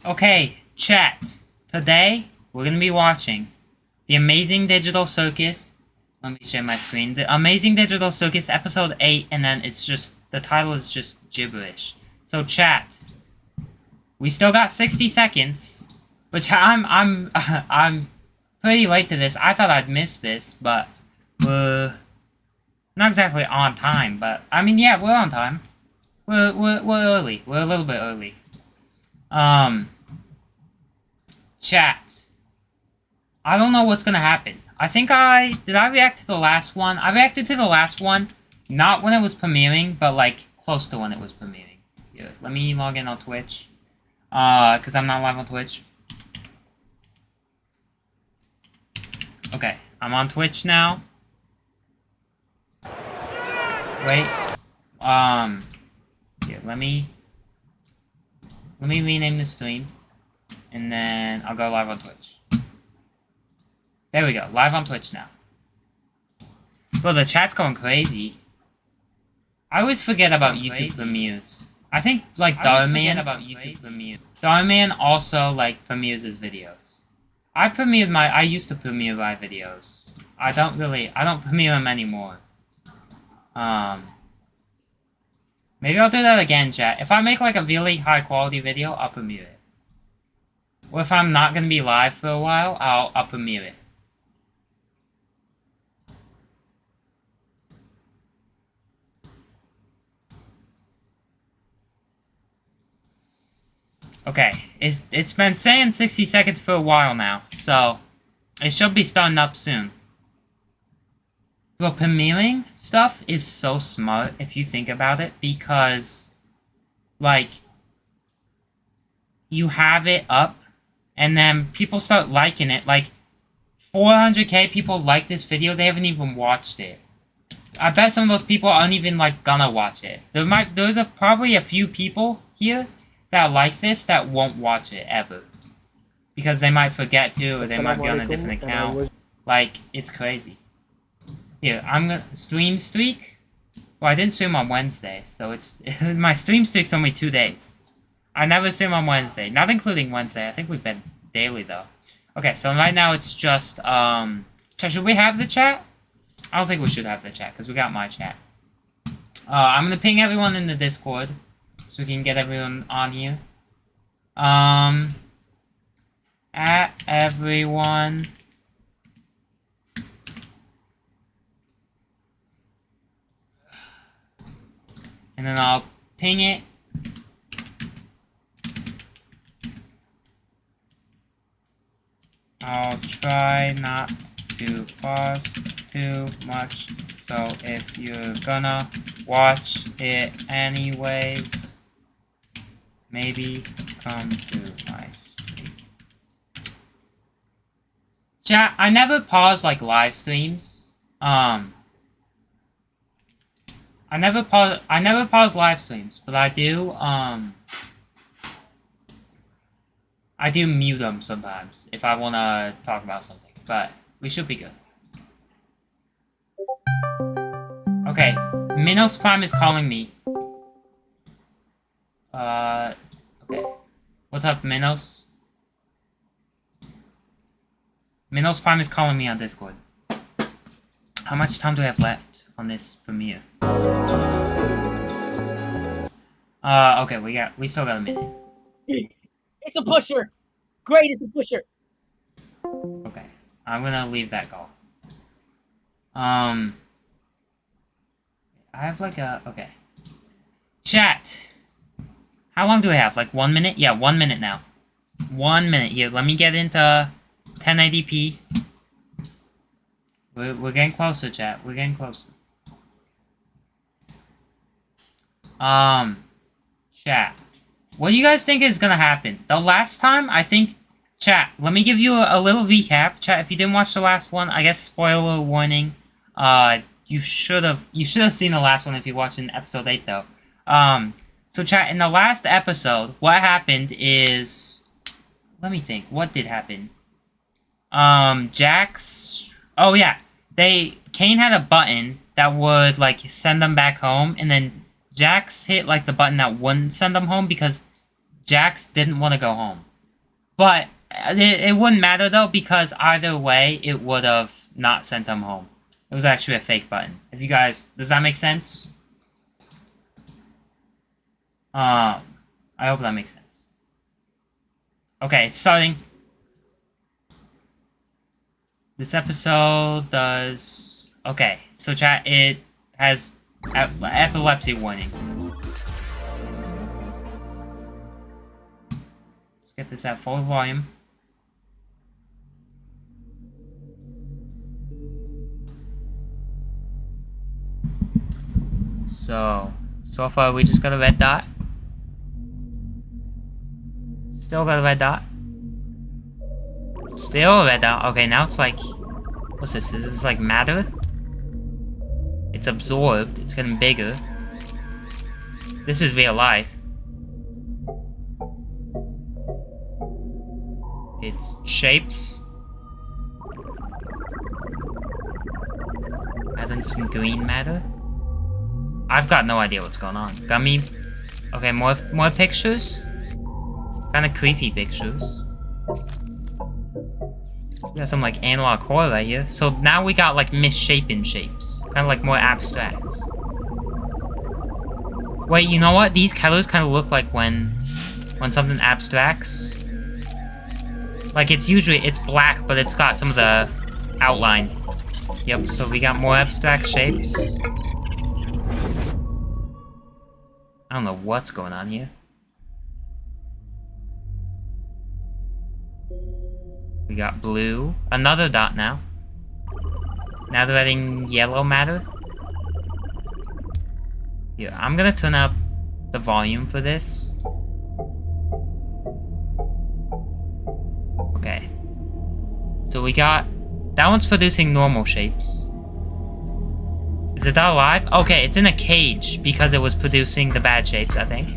Okay, chat. Today, we're gonna be watching The Amazing Digital Circus. Let me share my screen. The Amazing Digital Circus, episode 8, and then it's just, the title is just gibberish. So chat, we still got 60 seconds, which I'm pretty late to this. I thought I'd miss this, but we're not exactly on time, but, I mean, yeah, we're on time. We're early. We're a little bit early. Chat. I don't know what's gonna happen. Did I react to the last one? I reacted to the last one, not when it was premiering, but, like, close to when it was premiering. Here, let me log in on Twitch. Because I'm not live on Twitch. Okay, I'm on Twitch now. Wait. Here, let me rename the stream. And then I'll go live on Twitch. There we go, live on Twitch now. Bro, the chat's going crazy. I always forget about YouTube premieres. I think, like, Darman also, like, premieres his videos. I used to premiere my videos. I don't premiere them anymore. Maybe I'll do that again, chat. If I make, like, a really high-quality video, I'll premiere it. Or if I'm not gonna be live for a while, I'll premiere it. Okay, it's been saying 60 seconds for a while now, so it should be starting up soon. But premiering stuff is so smart if you think about it, because, like, you have it up, and then people start liking it. Like, 400k people like this video, they haven't even watched it. I bet some of those people aren't even, like, gonna watch it. There's probably a few people here that like this that won't watch it, ever. Because they might forget to, or they might be on a different account. Like, it's crazy. Here, I'm gonna stream streak. Well, I didn't stream on Wednesday, so my stream streak's only 2 days. I never stream on Wednesday, not including Wednesday. I think we've been daily, though. Okay, so right now it's just, chat, should we have the chat? I don't think we should have the chat, because we got my chat. I'm gonna ping everyone in the Discord, so we can get everyone on here. At everyone. And then I'll ping it. I'll try not to pause too much, so if you're gonna watch it anyways, maybe come to my stream. Chat, I never pause, like, live streams. I never pause live streams, but I do mute them sometimes if I want to talk about something, but we should be good. Okay, Minos Prime is calling me. Okay. What's up, Minos? Minos Prime is calling me on Discord. How much time do I have left on this premiere? Okay, we still got a minute. It's a pusher! Great, it's a pusher! Okay, I'm gonna leave that goal. I have like a... Okay. Chat! How long do I have? Like 1 minute? Yeah, 1 minute now. 1 minute. Here, let me get into 1080p. We're getting closer, chat. We're getting closer. Chat. What do you guys think is gonna happen? The last time, I think... Chat, let me give you a little recap. Chat, if you didn't watch the last one, I guess spoiler warning. You should have seen the last one if you watched in episode 8, though. So chat, in the last episode, what happened is... Let me think. What did happen? Jax... Oh, yeah. Kane had a button that would, like, send them back home, and then Jax hit, like, the button that wouldn't send them home because Jax didn't want to go home. But it wouldn't matter though, because either way, it would have not sent them home. It was actually a fake button. If you guys, does that make sense? I hope that makes sense. Okay, it's starting. This episode does... Okay, so chat, it has epilepsy warning. Let's get this at full volume. So far we just got a red dot. Still got a red dot. Still a red dot. Okay, now it's like... What's this? Is this like matter? It's absorbed. It's getting bigger. This is real life. It's shapes. Adding some green matter. I've got no idea what's going on. Got me... Okay, more pictures? Kinda creepy pictures. We got some like analog horror right here. So now we got like misshapen shapes. Kinda like more abstract. Wait, you know what? These colors kinda look like when something abstracts. Like it's black, but it's got some of the outline. Yep, so we got more abstract shapes. I don't know what's going on here. We got blue. Another dot now. Now they're adding yellow matter. Yeah, I'm gonna turn up the volume for this. Okay. So we got... That one's producing normal shapes. Is it not alive? Okay, it's in a cage because it was producing the bad shapes, I think.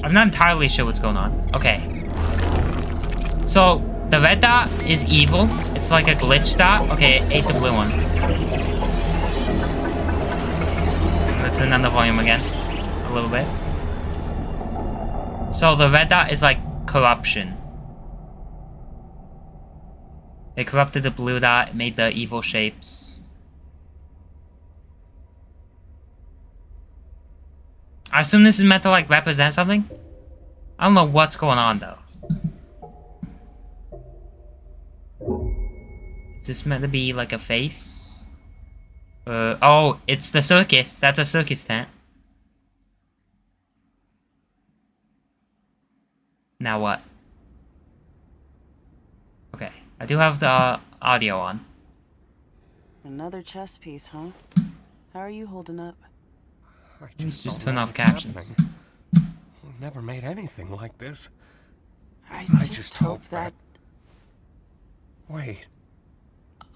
I'm not entirely sure what's going on. Okay. So, the red dot is evil. It's like a glitch dot. Okay, it ate the blue one. I'm gonna turn down the volume again. A little bit. So, the red dot is like corruption. It corrupted the blue dot, it made the evil shapes. I assume this is meant to, like, represent something? I don't know what's going on, though. Is this meant to be, like, a face? Oh, it's the circus. That's a circus tent. Now what? Okay, I do have the audio on. Another chess piece, huh? How are you holding up? I just turn off captions. We've never made anything like this. I just hope that... Wait,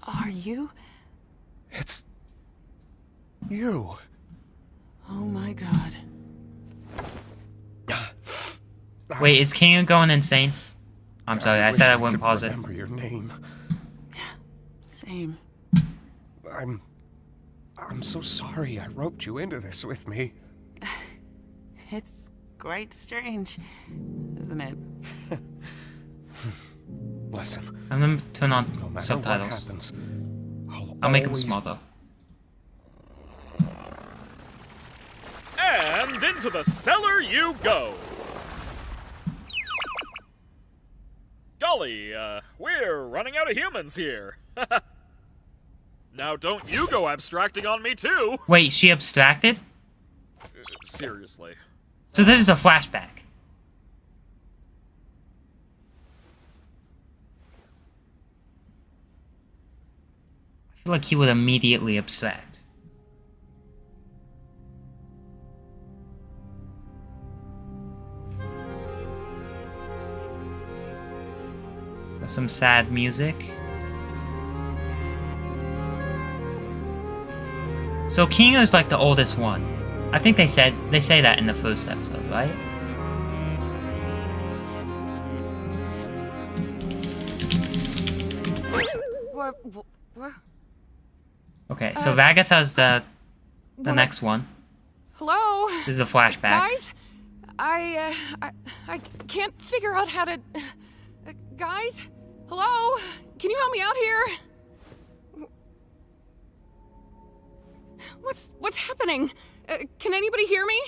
Are you? it's... you. Oh my god. Wait, is King going insane? I'm sorry, I said I wish wouldn't could pause it. remember your name. Same. I'm so sorry I roped you into this with me. It's quite strange, isn't it? Listen, I'm gonna turn on no matter subtitles. what happens, I'll make them always small though. And into the cellar you go! Golly, we're running out of humans here. Now don't you go abstracting on me too! Wait, she abstracted? Seriously. So this is a flashback. I feel like he would immediately abstract. Got some sad music. So Kingo's like the oldest one. I think they say that in the first episode, right? What? Okay, so Vagatha's the next one. Hello? This is a flashback. Guys? I can't figure out how to... guys? Hello? Can you help me out here? What's happening? Can anybody hear me?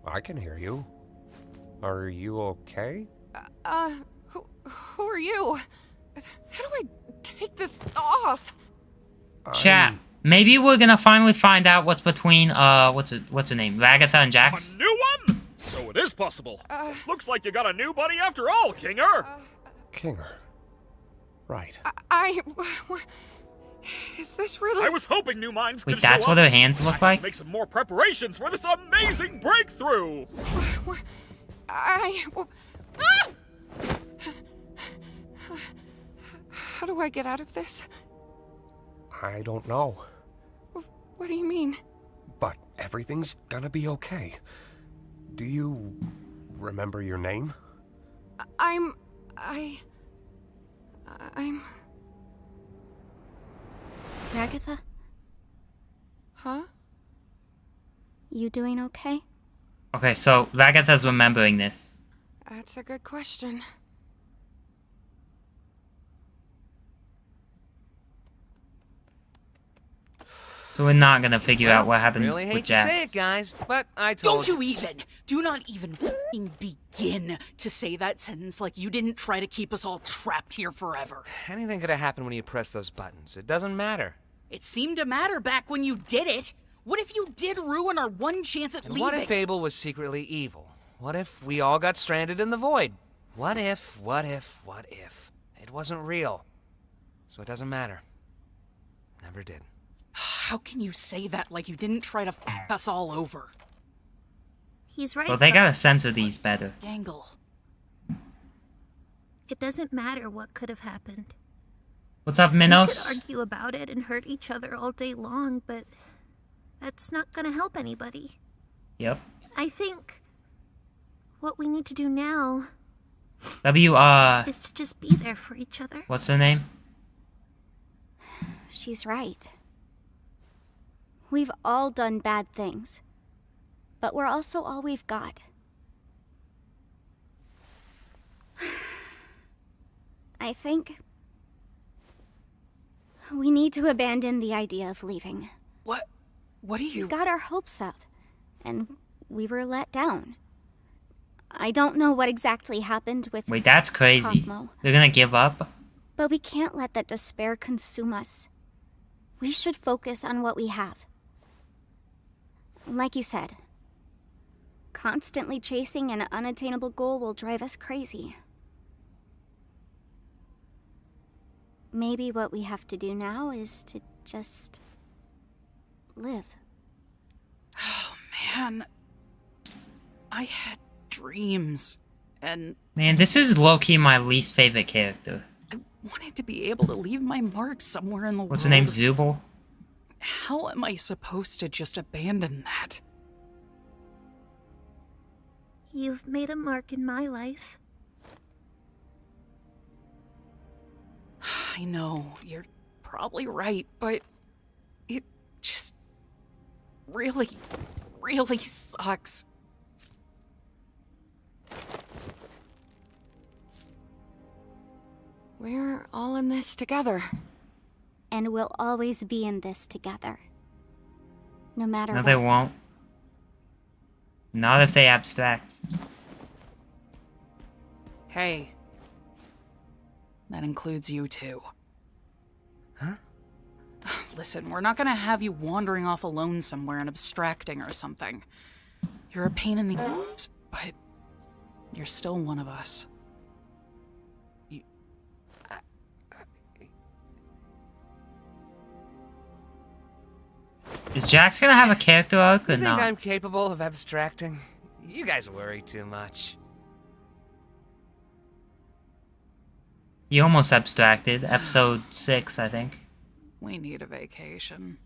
I can hear you. Are you okay? Who are you? How do I take this off? Chat. Maybe we're gonna finally find out what's between, what's her name? Ragatha and Jax? A new one? So it is possible. Looks like you got a new buddy after all, Kinger. Kinger. Right. Is this really... I was hoping new minds could Wait, show that's up. what her hands I look had to like? make some more preparations for this amazing breakthrough. Ah! How do I get out of this? I don't know. What do you mean? But everything's gonna be okay. Do you remember your name? I'm... Ragatha, Huh? you doing okay? Okay, so Ragatha's remembering this. That's a good question. So we're not gonna figure out what happened Really hate with to say Jax. it, guys, but I told Don't you even! Do not even f***ing begin to say that sentence like you didn't try to keep us all trapped here forever. Anything could have happened when you press those buttons. It doesn't matter. It seemed to matter back when you did it. What if you did ruin our one chance at And leaving? what if Abel was secretly evil? What if we all got stranded in the void? What if it wasn't real? So it doesn't matter. Never did. How can you say that like you didn't try to f*** us all over? He's right. Well, they though. gotta censor these better. Gangle. It doesn't matter what could have happened. What's up, We could Minos? argue about it and hurt each other all day long, but that's not gonna help anybody. Yep. I think what we need to do now is to just be there for each other. What's her name? She's right. We've all done bad things, but we're also all we've got. I think we need to abandon the idea of leaving. What do you... We got our hopes up, and we were let down. I don't know what exactly happened with Wait, that's crazy. Cosmo, They're gonna give up? but we can't let that despair consume us. We should focus on what we have. Like you said, constantly chasing an unattainable goal will drive us crazy. Maybe what we have to do now is to just live. Oh, man. I had dreams, and Man, this is low-key my least favorite character. I wanted to be able to leave my mark somewhere in the world. What's her name? Zubul? How am I supposed to just abandon that? You've made a mark in my life. I know, you're probably right, but it just really, really sucks. We're all in this together. And we'll always be in this together. No matter No, what. they won't. Not if they abstract. Hey. That includes you too. Huh? Listen, we're not gonna have you wandering off alone somewhere and abstracting or something. You're a pain in the ass, but you're still one of us. Is Jax gonna have a character arc or You think not? I'm capable of abstracting? You guys worry too much. He almost abstracted. Episode 6, I think. We need a vacation.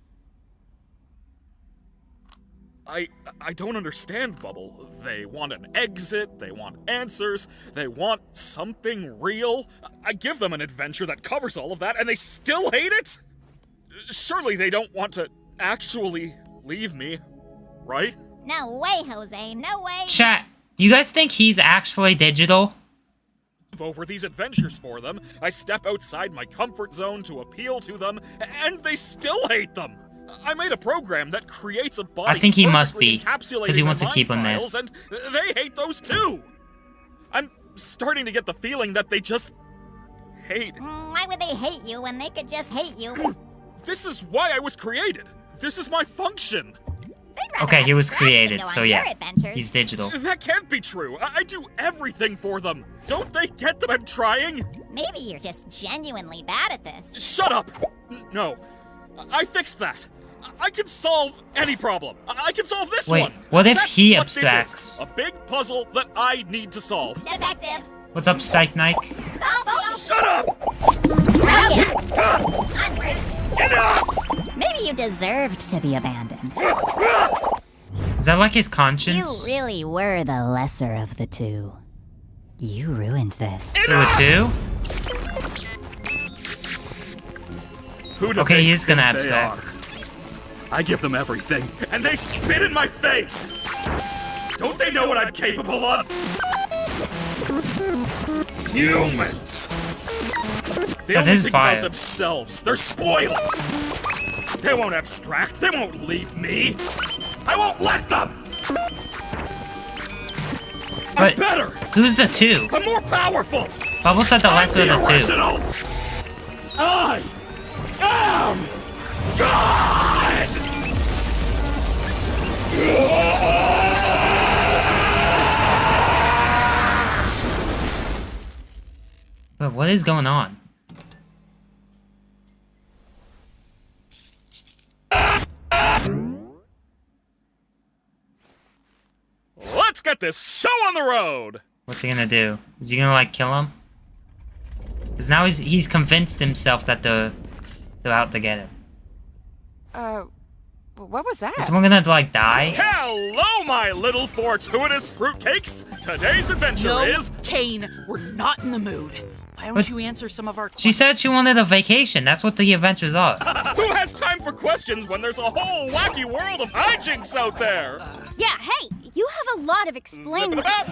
I don't understand, Bubble. They want an exit, they want answers, they want something real. I give them an adventure that covers all of that, and they still hate it? Surely they don't want to actually leave me, right? No way, Jose, no way. Chat, do you guys think he's actually digital? Over these adventures for them, I step outside my comfort zone to appeal to them, and they still hate them. I made a program that creates a body I think he must be, because he wants to keep them there. And they hate those too. I'm starting to get the feeling that they just hate. Why would they hate you when they could just hate you? This is why I was created. This is my function. Okay, he was created, so yeah, he's digital. That can't be true. I do everything for them. Don't they get that I'm trying? Maybe you're just genuinely bad at this. Shut up! No, I fixed that. I can solve any problem. I can solve this one. Wait, what if That's he what this abstracts? is. A big puzzle that I need to solve. Defective. What's up, Stike Nike? Shut up! Onward. Maybe you deserved to be abandoned. Is that like his conscience? You really were the lesser of the two. You ruined this. There were two? Who do Okay, they he is gonna think they abstract. are? I give them everything, and they spit in my face! Don't they know what I'm capable of? Humans! They That only is think fire. about themselves. They're spoiled! They won't abstract. They won't leave me. I won't let them! But I'm better! who's the two? I'm more powerful! Bubble said the lesser of the two. original! I am God! But what is going on? Let's get this show on the road! What's he gonna do? Is he gonna like kill him? Because now he's convinced himself that they're out to get him. What was that? Is someone gonna like die? Hello, my little fortuitous fruitcakes! Today's adventure is... Kane, we're not in the mood. Why don't But you answer some of our She said she wanted a vacation. That's what the adventures are. Who has time for questions when there's a whole wacky world of hijinks out there? Yeah, hey, you have a lot of explaining. Zip it up.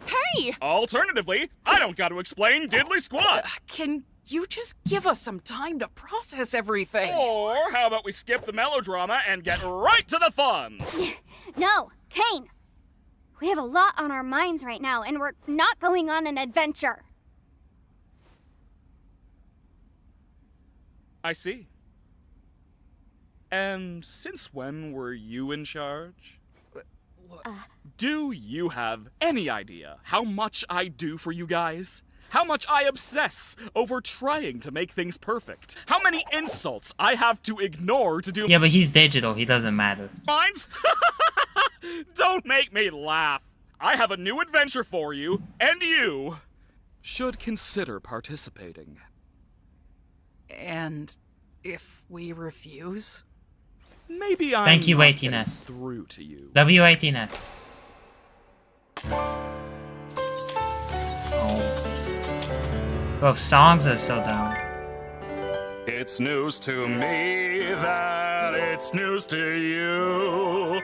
Hey! Alternatively, I don't got to explain diddly squat. Can you just give us some time to process everything? Or how about we skip the melodrama and get right to the fun? No, Kane. We have a lot on our minds right now, and we're not going on an adventure. I see. And since when were you in charge? Do you have any idea how much I do for you guys? How much I obsess over trying to make things perfect? How many insults I have to ignore to do Yeah, but he's digital. He doesn't matter. mines? Don't make me laugh. I have a new adventure for you, and you should consider participating. And if we refuse? Maybe I'm Thank you, not ATNS. getting through to you. W18S. Bro, songs are so dumb. It's news to me that it's news to you.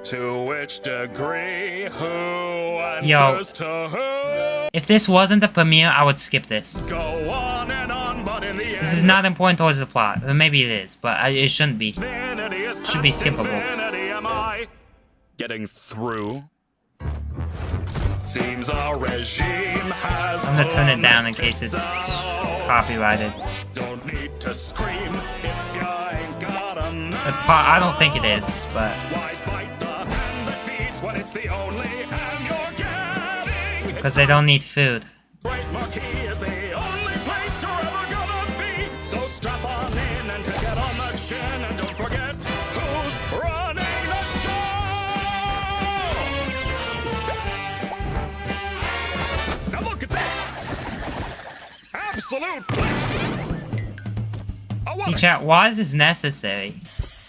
To which degree, who answers to who? If this wasn't the premiere, I would skip this. Go on and on, but in the end, This is not important towards the plot. Or maybe it is, but it shouldn't be. infinity is Should be past skippable. infinity. Am I getting through? Seems our regime has I'm gonna turn it down in plummeted case it's south. copyrighted. Don't need to scream if you ain't got enough. I don't think it is, but Why bite the hand that feeds when it's the only hand you're getting? because they don't need food. Great Marquee is the only place you're ever gonna be. So strap on in and take it on the chin, and don't forget who's running the show. Now look at this. Absolute bliss. See, chat, why is this necessary?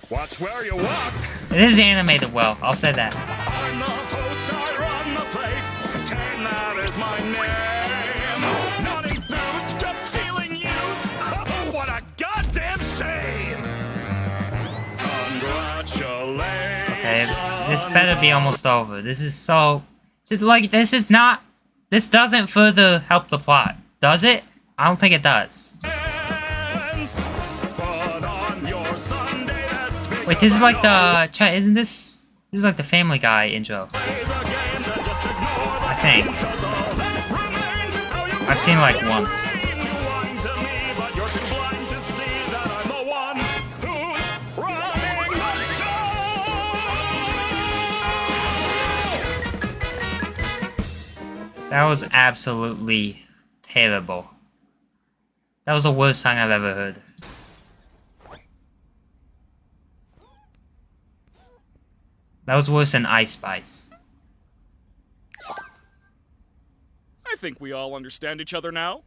Watch where you walk. It is animated well, I'll say that. I'm the host, I run the place. Kane, that is my name. Not enthused, just feeling used. Oh, what a goddamn shame. Congratulations. Okay. Okay, this better be almost over. This is so... Like, this is not... This doesn't further help the plot. Does it? I don't think it does. Wait, this is like the... Isn't this... This is like the Family Guy intro. I think. I've seen it like once. That was absolutely terrible. That was the worst song I've ever heard. That was worse than Ice Spice. I think we all understand each other now.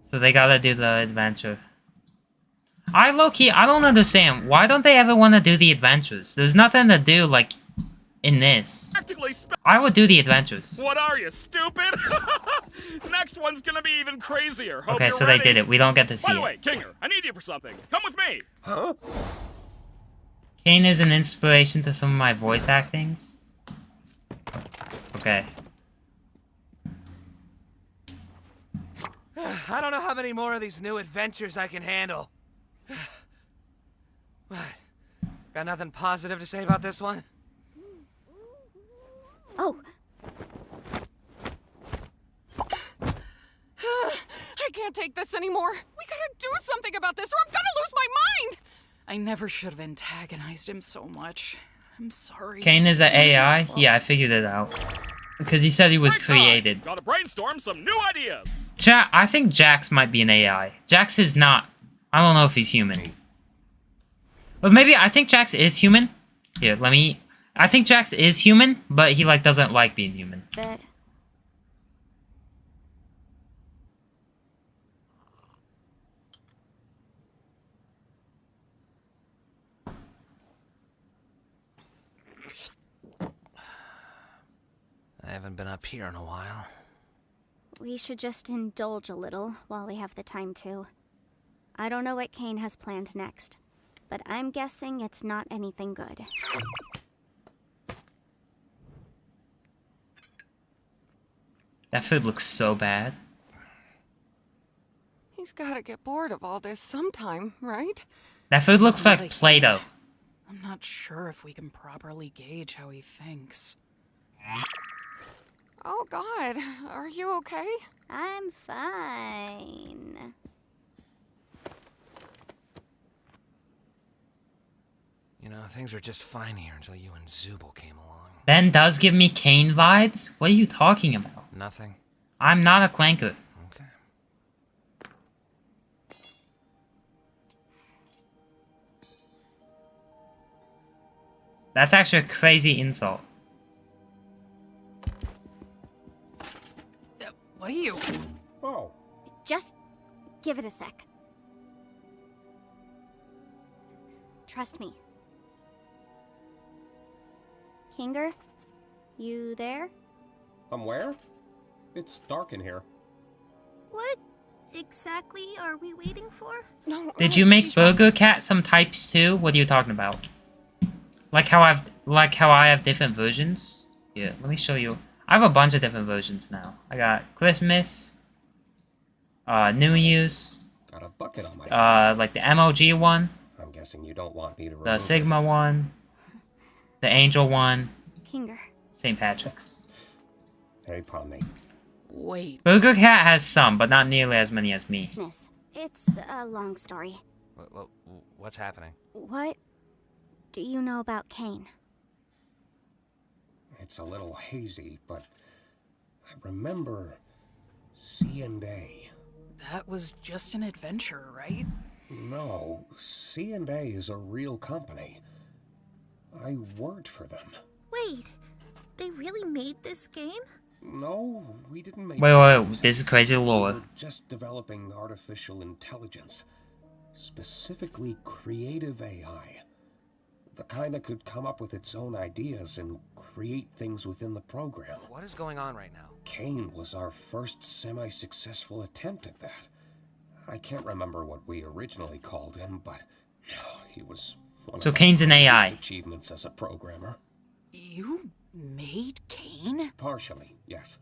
So they gotta do the adventure. I don't understand. Why don't they ever want to do the adventures? There's nothing to do, like, in this. I would do the adventures. What are you, stupid? Next one's gonna be even crazier. Hope Okay, you're so ready. they did it. We don't get to see By the it. way, Kinger, I need you for something. Come with me. Huh? Kane is an inspiration to some of my voice actings. Okay. I don't know how many more of these new adventures I can handle. What? Got nothing positive to say about this one? Oh, I can't take this anymore. We gotta do something about this or I'm gonna lose my mind! I never should have antagonized him so much. I'm sorry. Kane is an AI? Yeah, I figured it out. Because he said he was created. Gotta brainstorm some new ideas. Chat, I think Jax might be an AI. Jax is not. I don't know if he's human. But maybe, I think Jax is human. Here, let me... I think Jax is human, but he, like, doesn't like being human. bed. I haven't been up here in a while. We should just indulge a little while we have the time to. I don't know what Kane has planned next, but I'm guessing it's not anything good. That food looks so bad. He's gotta get bored of all this sometime, right? That food looks It's not like a- Play-Doh. I'm not sure if we can properly gauge how he thinks. Oh God, are you okay? I'm fine. You know, things were just fine here until you and Zubul came along. Ben does give me Kane vibes? What are you talking about? Nothing? I'm not a clanker. Okay. That's actually a crazy insult. What are you? Oh, Just give it a sec. Trust me. Kinger, you there? I'm where? It's dark in here. What exactly are we waiting for? No. Did no, you make she's Burger Cat some types too? What are you talking about? Like how I have different versions? Yeah, let me show you. I have a bunch of different versions now. I got Christmas, New Year's, Got a bucket on my like the MOG one, I'm guessing you don't want me to remove the it. Sigma one, the Angel one, Kinger. St. Patrick's. Hey, Pomni. Wait. Burger Cat has some, but not nearly as many as me. Goodness, it's a long story. What's happening? What do you know about Kane? It's a little hazy, but I remember C&A. That was just an adventure, right? No, C&A is a real company. I worked for them. Wait, they really made this game? No, we didn't make Wait, games. this is crazy We lore. were just developing artificial intelligence. Specifically creative AI. The kind that could come up with its own ideas and create things within the program. What is going on right now? Kane was our first semi-successful attempt at that. I can't remember what we originally called him, but He was one So of my Kane's an AI. greatest achievements as a programmer. You made Kane? Partially, yes.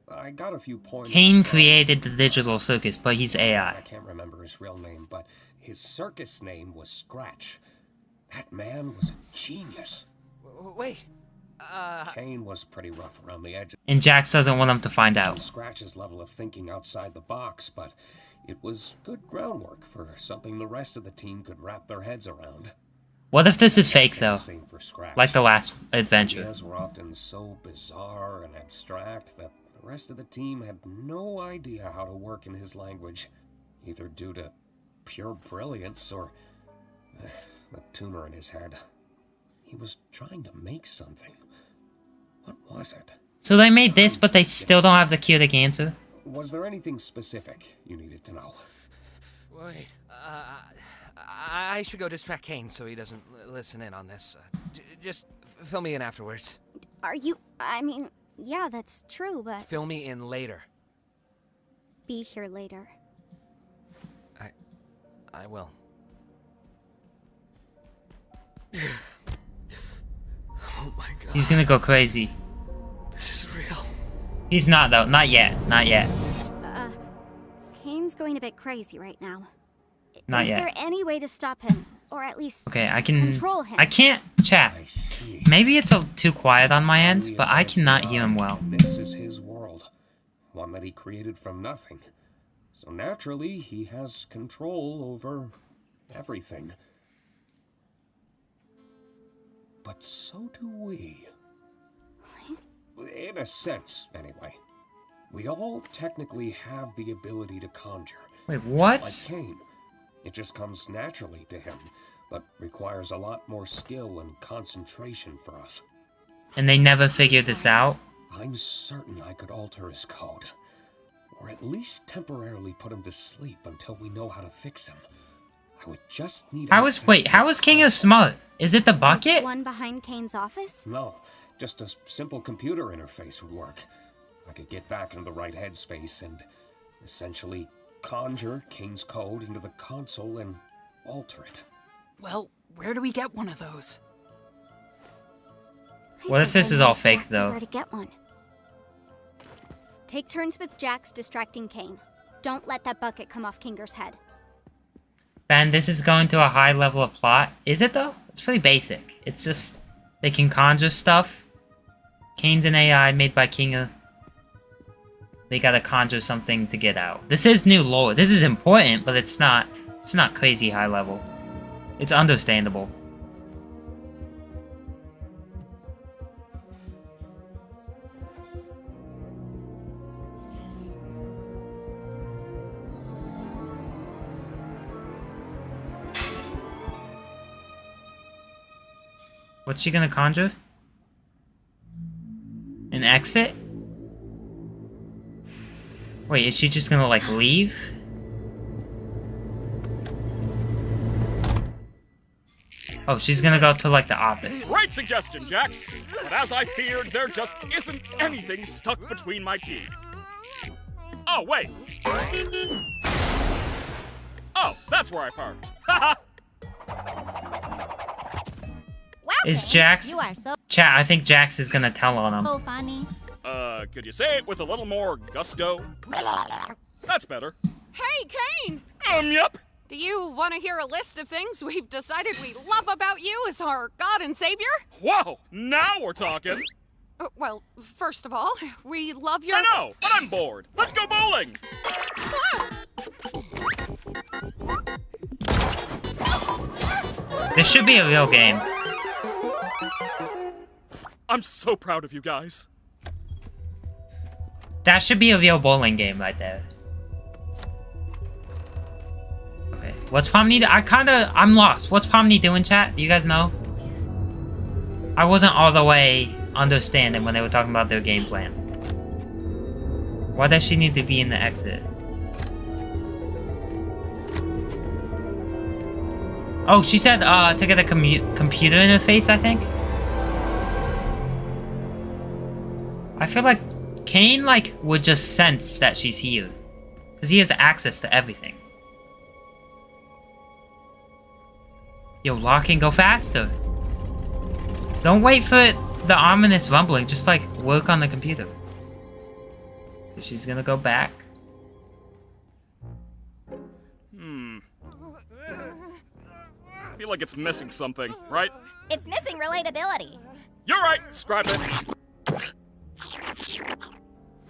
I got a few pointers. Kane from- created the digital circus, but he's I AI. can't remember his real name, but his circus name was Scratch. That man was a genius. Wait. Kane was pretty rough around the edges. And Jax doesn't want him to find out. Scratch's level of thinking outside the box, but it was good groundwork for something the rest of the team could wrap their heads around. What if this is fake, though? Same for Scratch. Like the last adventure. Ideas were often so bizarre and abstract that the rest of the team had no idea how to work in his language, either due to pure brilliance or the tumor in his head. He was trying to make something. What was it? So they made this, but they still don't have the curative answer? Was there anything specific you needed to know? Wait. I should go distract Kane so he doesn't listen in on this. Just fill me in afterwards. Are you. I mean, yeah, that's true, but. Fill me in later. Be here later. I will. Oh my god. He's gonna go crazy. This is real. He's not, though. Not yet. Not yet. Kane's going a bit crazy right now. Not Is yet. there any way to stop him? Or at least Okay, I can... control him? I can't chat. I see. Maybe it's too quiet on my end, but I cannot hear him well. This is his world, one that he created from nothing. So naturally, he has control over everything. But so do we. In a sense, anyway. We all technically have the ability to conjure. Wait, what? Just like Kane. It just comes naturally to him, but requires a lot more skill and concentration for us. And they never figured this out? I'm certain I could alter his code. Or at least temporarily put him to sleep until we know how to fix him. I would just need... How is King of smart? Is it the bucket? One behind Kane's office? No, just a simple computer interface would work. I could get back into the right headspace and essentially conjure Kane's code into the console and alter it. Well, where do we get one of those? What if this is all fake, though? Where to get one. Take turns with Jax distracting Kane. Don't let that bucket come off Kinger's head. Ben, this is going to a high level of plot. Is it, though? It's pretty basic. It's just... they can conjure stuff. Kane's an AI made by Kinger. They gotta conjure something to get out. This is new lore. This is important, but it's not crazy high level. It's understandable. What's she gonna conjure? An exit? Wait, is she just gonna, like, leave? Oh, she's gonna go to, like, the office. Great suggestion, Jax. But as I feared, there just isn't anything stuck between my teeth. Oh, wait. Oh, that's where I parked. Haha. Is Jax... You are so Chat, I think Jax is gonna tell on him. funny. Could you say it with a little more gusto? That's better. Hey, Kane! Yep. Do you want to hear a list of things we've decided we love about you as our God and Savior? Whoa, now we're talking. Well, first of all, we love your... I know, but I'm bored. Let's go bowling. This should be a real game. I'm so proud of you guys. That should be a real bowling game right there. Okay, what's Pomni? I'm lost. What's Pomni doing, chat? Do you guys know? I wasn't all the way understanding when they were talking about their game plan. Why does she need to be in the exit? Oh, she said to get a computer interface, I think? I feel like Kane, like, would just sense that she's here. Because he has access to everything. Yo, lock and go faster. Don't wait for the ominous rumbling. Just, like, work on the computer. She's gonna go back. I feel like it's missing something, right? It's missing relatability. You're right! Scrap it!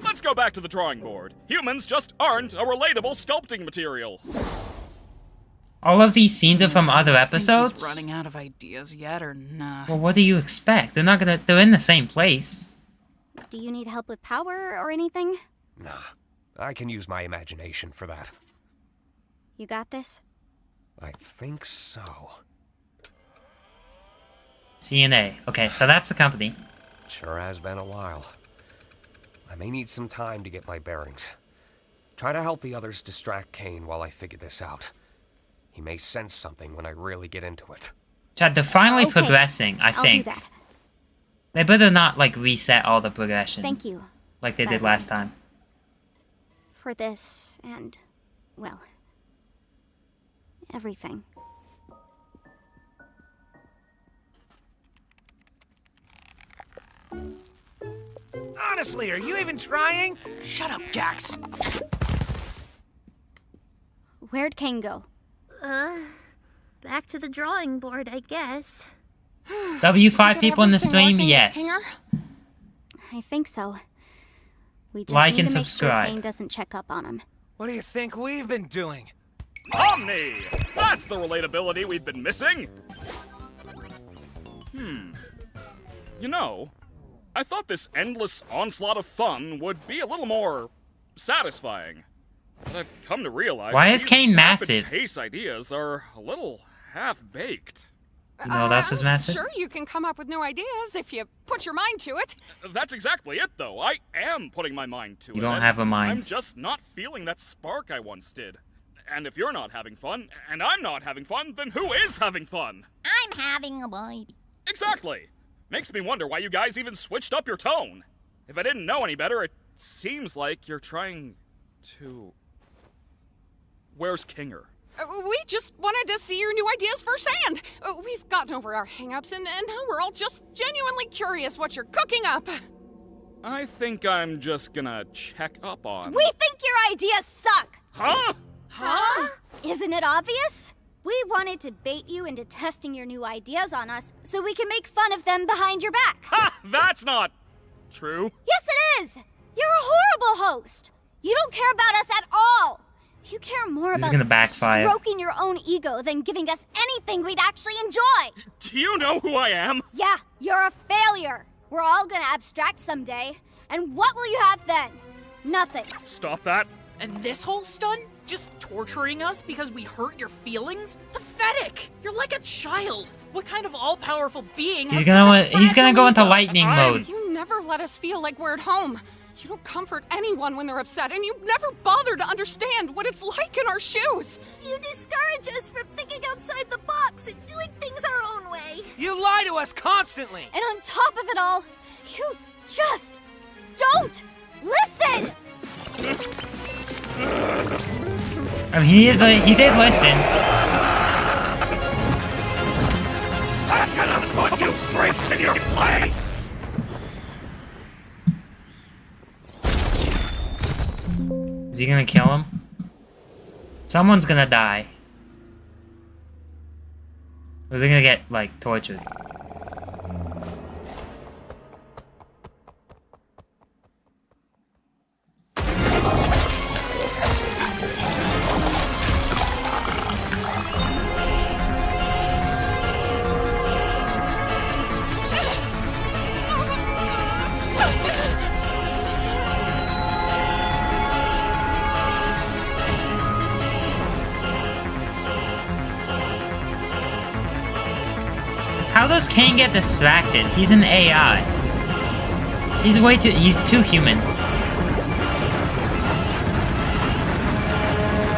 Let's go back to the drawing board. Humans just aren't a relatable sculpting material. All of these scenes are from other Think episodes? he's running out of ideas yet, or nah? Well, what do you expect? They're not gonna... They're in the same place. Do you need help with power or anything? Nah, I can use my imagination for that. You got this? I think so. CNA. Okay, so that's the company. Sure has been a while. I may need some time to get my bearings. Try to help the others distract Kane while I figure this out. He may sense something when I really get into it. Chad, they're finally Okay, progressing, I I'll think. do that. They better not, like, reset all the progression. Thank you. Like they by did the last way. time. For this and, well, everything. Honestly, are you even trying? Shut up, Jax. Where'd Kane go? Back to the drawing board, I guess. W5 get people in the everything stream, working, yes. Kinger? I think so. We just Like need and to make subscribe. sure Kane doesn't check up on him. What do you think we've been doing? Omni! That's the relatability we've been missing! You know, I thought this endless onslaught of fun would be a little more satisfying. But I've come to realize Why that is these Kane rapid massive? pace ideas are a little half-baked. You know what else is massive? Sure, you can come up with new ideas if you put your mind to it. That's exactly it, though. I am putting my mind to it. You don't and have a mind. I'm just not feeling that spark I once did. And if you're not having fun, and I'm not having fun, then who is having fun? I'm having a baby. Exactly. Makes me wonder why you guys even switched up your tone. If I didn't know any better, it seems like you're trying to... Where's Kinger? We just wanted to see your new ideas firsthand. We've gotten over our hang-ups, and now we're all just genuinely curious what you're cooking up. I think I'm just gonna check up on... We think your ideas suck! Huh? Huh? Isn't it obvious? We wanted to bait you into testing your new ideas on us so we can make fun of them behind your back. Ha! That's not... true. Yes, it is! You're a horrible host! You don't care about us at all! You care more This is about gonna backfire. stroking your own ego than giving us anything we'd actually enjoy! Do you know who I am? Yeah, you're a failure! We're all gonna abstract someday, and what will you have then? Nothing. Stop that. And this whole stunt? Just torturing us because we hurt your feelings? Pathetic! You're like a child. What kind of all-powerful being has He's such gonna a he's gonna go into fragile ego? lightning mode. You never let us feel like we're at home. You don't comfort anyone when they're upset, and you never bother to understand what it's like in our shoes. You discourage us from thinking outside the box and doing things our own way. You lie to us constantly! And on top of it all, you just don't listen! I mean, he did listen. I'm gonna put you freaks in your place! Is he gonna kill him? Someone's gonna die. Or they're gonna get, like, tortured. How does Kane get distracted? He's an AI. He's too human.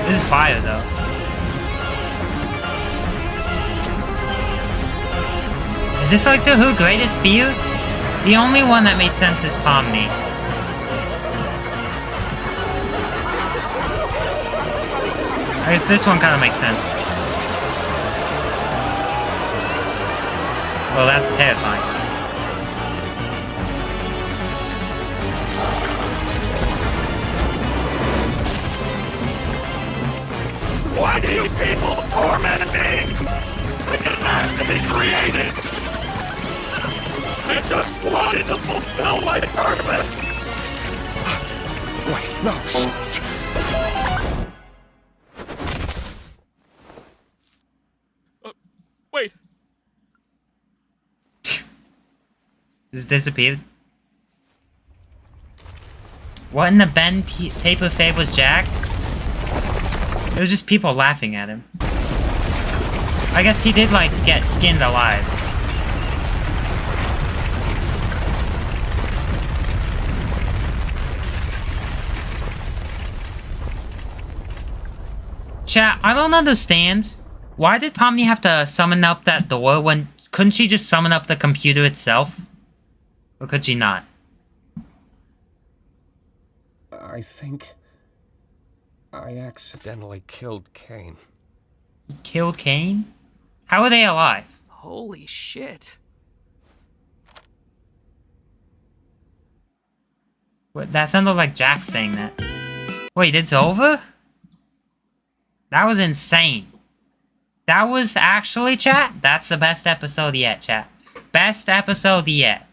This is fire, though. Is this like the Who Greatest Fear? The only one that made sense is Pomni. I guess this one kind of makes sense. Well, that's terrifying. Why do you people torment me? It didn't have to be created. I just wanted to fulfill my purpose. Wait, no, Wait. Just disappeared. What in the Ben paper fave was Jax? It was just people laughing at him. I guess he did, like, get skinned alive. Chat, I don't understand. Why did Pomni have to summon up that door when... Couldn't she just summon up the computer itself? Or could she not? I think I accidentally killed Kane. He killed Kane? How are they alive? Holy shit. What, that sounded like Jack saying that. Wait, it's over? That was insane. That was actually, chat, that's the best episode yet, chat. Best episode yet.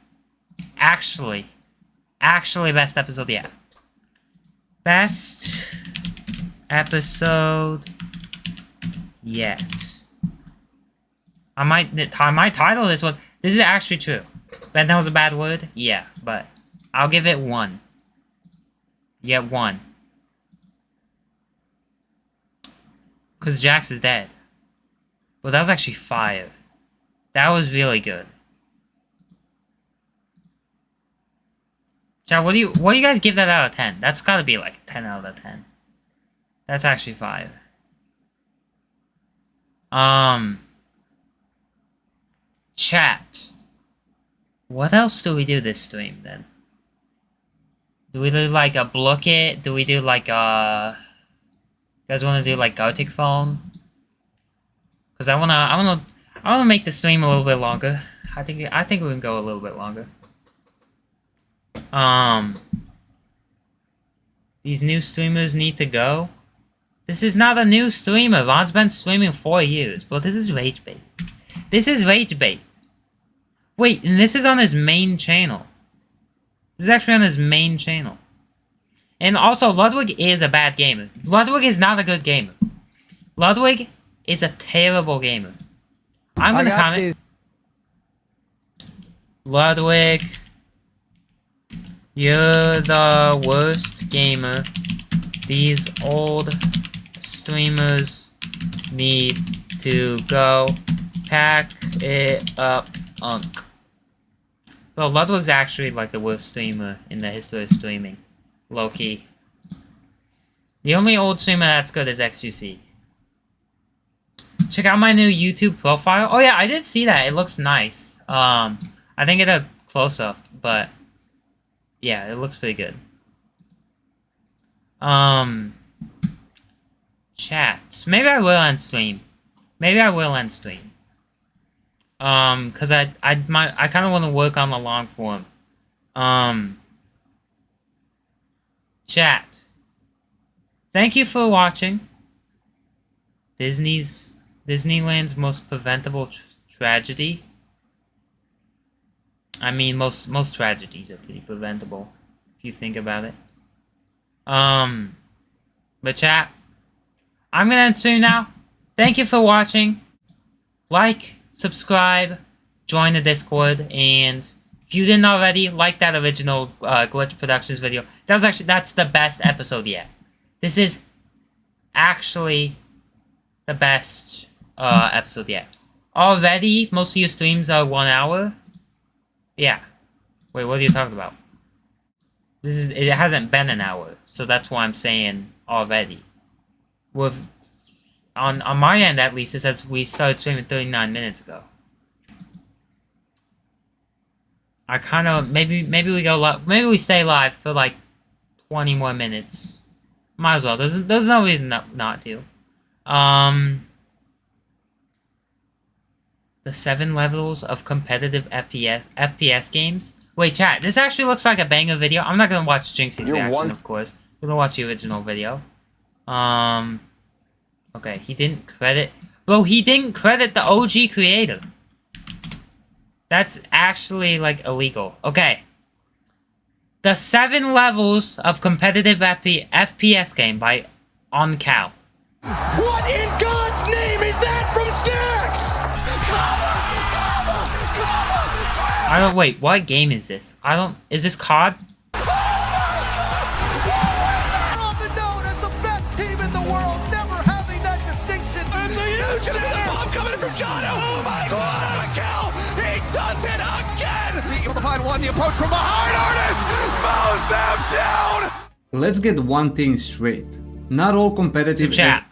Actually. Actually best episode yet. Best episode yet. I might title this one. This is actually true. Ben, that was a bad word? Yeah, but I'll give it 1. Yeah, 1. Because Jax is dead. Well, that was actually fire. That was really good. Chat, what do you guys give that out of 10? That's gotta be like 10 out of 10. That's actually fire. Chat. What else do we do this stream then? Do we do like a block it? Do we do like a... You guys wanna do like Gartic phone? Cause I wanna make the stream a little bit longer. I think we can go a little bit longer. These new streamers need to go. This is not a new streamer. Ron's been streaming 4 years, but this is rage bait. This is rage bait. Wait, and this is on his main channel. This is actually on his main channel. And also, Ludwig is a bad gamer. Ludwig is not a good gamer. Ludwig is a terrible gamer. I'm gonna comment. Ludwig, you're the worst gamer. These old streamers need to go. Pack it up, unk. Well, Ludwig's actually like the worst streamer in the history of streaming. Low-key. The only old streamer that's good is XUC. Check out my new YouTube profile. Oh yeah, I did see that. It looks nice. I didn't get a close-up, but yeah, it looks pretty good. Chat. Maybe I will end stream. Maybe I will end stream. Cause I kind of want to work on the long form. Chat. Thank you for watching. Disneyland's most preventable tragedy. I mean, most tragedies are pretty preventable if you think about it. But chat, I'm gonna end stream now. Thank you for watching. Like, subscribe, join the Discord, and if you didn't already, like that original Glitch Productions video. That's the best episode yet. This is actually the best episode yet. Already, most of your streams are 1 hour. Yeah. Wait, what are you talking about? It hasn't been an hour, so that's why I'm saying already. On my end, at least, it says we started streaming 39 minutes ago. I kind of maybe we go live. Maybe we stay live for like 20 more minutes. Might as well. There's no reason not to. The The 7 levels of competitive FPS games. Wait, chat, this actually looks like a banger video. I'm not gonna watch Jinxie's reaction, of course. We're gonna watch the original video. Okay, he didn't credit... Bro, he didn't credit the OG creator. That's actually, like, illegal. Okay. The 7 levels of competitive FPS game by On Cow. What in God's name is that from Sticks? I don't... Wait, what game is this? I don't... Is this COD? Often known as the best team in the world, never having that distinction. It's a huge the bomb coming in from John. Oh my God! Miguel, he does it again. Being able to find one, the approach from behind. Artist mows them down. Let's get one thing straight. Not all competitive... So chat.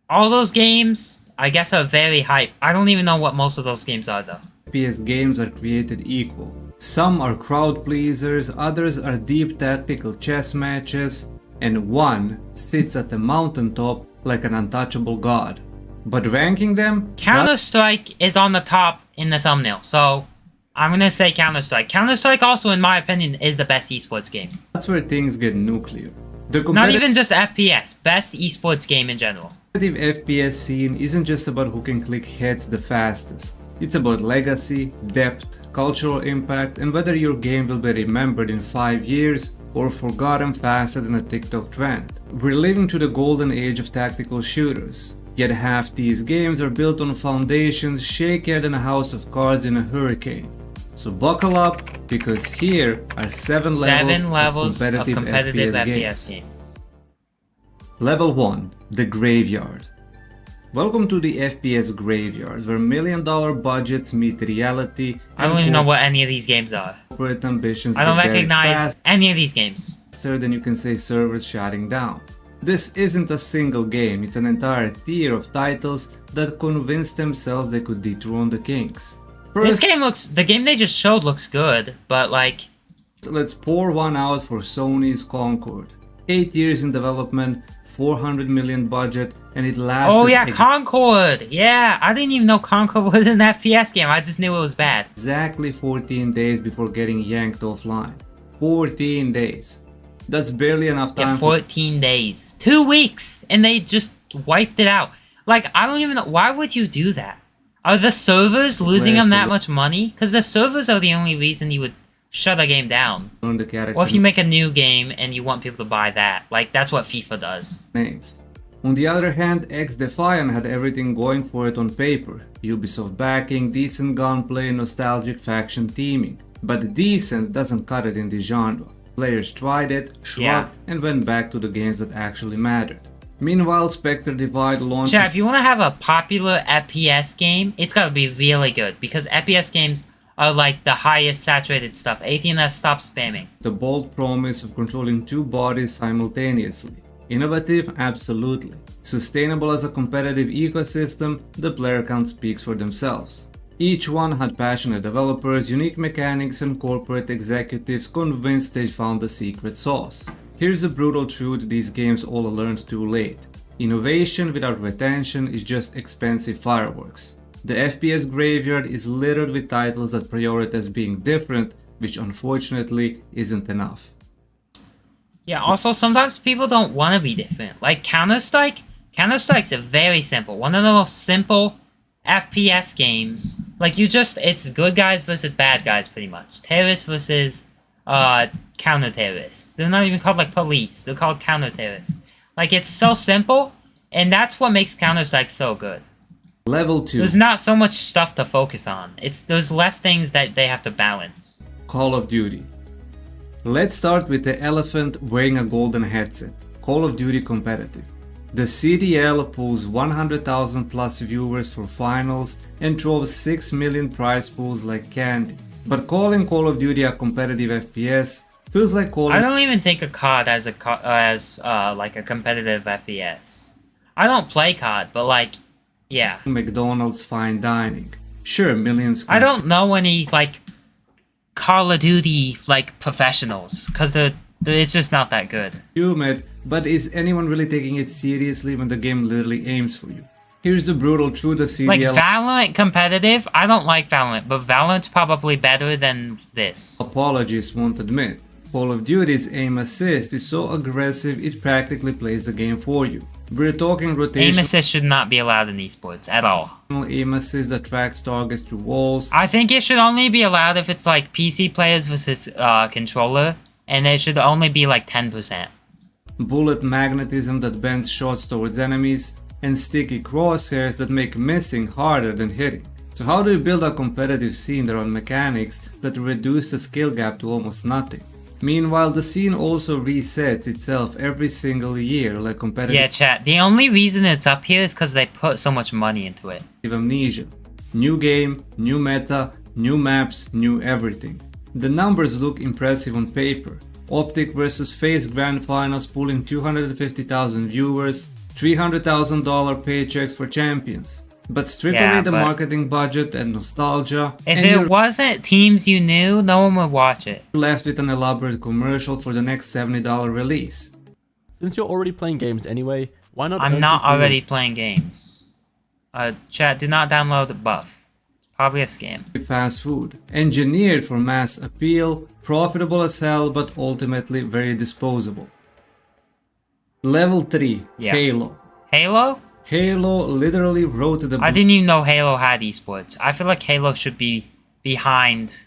All those games, I guess, are very hype. I don't even know what most of those games are, though. FPS games are created equal. Some are crowd pleasers, others are deep tactical chess matches, and one sits at the mountaintop like an untouchable god. But ranking them... Counter-Strike is on the top in the thumbnail, so I'm gonna say Counter-Strike. Counter-Strike also, in my opinion, is the best esports game. That's where things get nuclear. Not even just FPS, best esports game in general. The competitive FPS scene isn't just about who can click heads the fastest. It's about legacy, depth, cultural impact, and whether your game will be remembered in 5 years or forgotten faster than a TikTok trend. We're living through the golden age of tactical shooters, yet half these games are built on foundations shakier than a house of cards in a hurricane. So buckle up, because here are 7 levels of competitive FPS games. Level 1. The Graveyard. Welcome to the FPS graveyard, where $1 million budgets meet reality. I don't even know what any of these games are. Corporate ambitions. I don't recognize any of these games. Faster than you can say servers shutting down. This isn't a single game, it's an entire tier of titles that convinced themselves they could dethrone the kings. This game looks... The game they just showed looks good, but like... Let's pour one out for Sony's Concord. 8 years in development, 400 million budget, and it lasted... Oh yeah, Concord! Yeah, I didn't even know Concord was an FPS game, I just knew it was bad. Exactly 14 days before getting yanked offline. 14 days. That's barely enough time. Yeah, 14 days. 2 weeks! And they just wiped it out. Like, I don't even know... Why would you do that? Are the servers losing them that much money? Because the servers are the only reason you would shut a game down. Or if you make a new game and you want people to buy that. Like, that's what FIFA does. Names. On the other hand, X-Defiant had everything going for it on paper. Ubisoft backing, decent gunplay, nostalgic faction teaming. But decent doesn't cut it in the genre. Players tried it, shrugged, and went back to the games that actually mattered. Meanwhile, Spectre Divide launched... Chat, if you want to have a popular FPS game, it's gotta be really good. Because FPS games are like the highest saturated stuff. 18S, stop spamming. The bold promise of controlling 2 bodies simultaneously. Innovative? Absolutely. Sustainable as a competitive ecosystem? The player count speaks for themselves. Each one had passionate developers, unique mechanics, and corporate executives convinced they found the secret sauce. Here's the brutal truth these games all learned too late. Innovation without retention is just expensive fireworks. The FPS graveyard is littered with titles that prioritize being different, which unfortunately isn't enough. Yeah, also sometimes people don't want to be different. Like Counter-Strike? Counter-Strike's a very simple, one of the most simple FPS games. Like it's good guys versus bad guys pretty much. Terrorists versus counter-terrorists. They're not even called like police, they're called counter-terrorists. Like it's so simple, and that's what makes Counter-Strike so good. Level 2. There's not so much stuff to focus on. There's less things that they have to balance. Call of Duty. Let's start with the elephant wearing a golden headset. Call of Duty competitive. The CDL pulls 100,000 plus viewers for finals and drove 6 million prize pools like candy. But calling Call of Duty a competitive FPS feels like calling... I don't even think of COD as like a competitive FPS. I don't play COD, but like, yeah. McDonald's fine dining. Sure, millions... I don't know any like Call of Duty like professionals, because it's just not that good. Humid, but is anyone really taking it seriously when the game literally aims for you? Here's the brutal truth of CDL. Like, Valorant competitive? I don't like Valorant, but Valorant's probably better than this. Apologists won't admit. Call of Duty's aim assist is so aggressive it practically plays the game for you. We're talking rotation. Aim assist should not be allowed in esports at all. Aim assist that tracks targets through walls. I think it should only be allowed if it's like PC players versus controller, and it should only be like 10%. Bullet magnetism that bends shots towards enemies, and sticky crosshairs that make missing harder than hitting. So how do you build a competitive scene around mechanics that reduce the skill gap to almost nothing? Meanwhile, the scene also resets itself every single year like competitive. Yeah, chat. The only reason it's up here is because they put so much money into it. Amnesia. New game, new meta, new maps, new everything. The numbers look impressive on paper. Optic vs FaZe Grand Finals pulling 250,000 viewers, $300,000 paychecks for champions. But strip away the marketing budget and nostalgia. If it wasn't teams you knew, no one would watch it. You're left with an elaborate commercial for the next $70 release. Since you're already playing games anyway, why not? I'm not already playing games. Chat, do not download the buff. It's probably a scam. Fast food. Engineered for mass appeal, profitable as hell, but ultimately very disposable. Level 3, Halo. Halo? Halo literally wrote the... I didn't even know Halo had esports. I feel like Halo should be behind